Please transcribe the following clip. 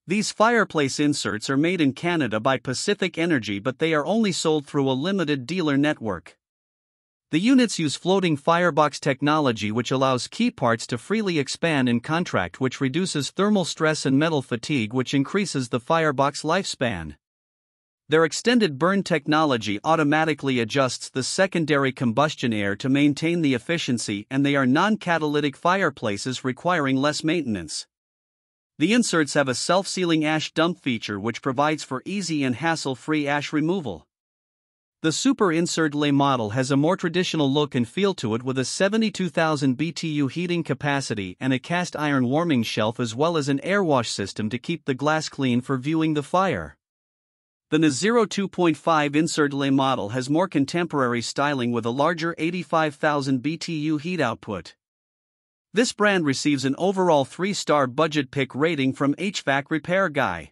These Fireplace inserts are made in Canada by Pacific Energy, but they are only sold through a limited dealer network. The units use floating firebox technology, which allows key parts to freely expand in contract, which reduces thermal stress and metal fatigue, which increases the firebox lifespan. Their extended burn technology automatically adjusts the secondary combustion air to maintain the efficiency, and they are non-catalytic fireplaces requiring less maintenance. The inserts have a self-sealing ash dump feature which provides for easy and hassle-free ash removal. The Super Insert Lay model has a more traditional look and feel to it, with a 72,000 BTU heating capacity and a cast iron warming shelf, as well as an airwash system to keep the glass clean for viewing the fire. The N0 2.5 Insert Lay model has more contemporary styling with a larger 85,000 BTU heat output. This brand receives an overall 3-star budget pick rating from HvacRepairGuy.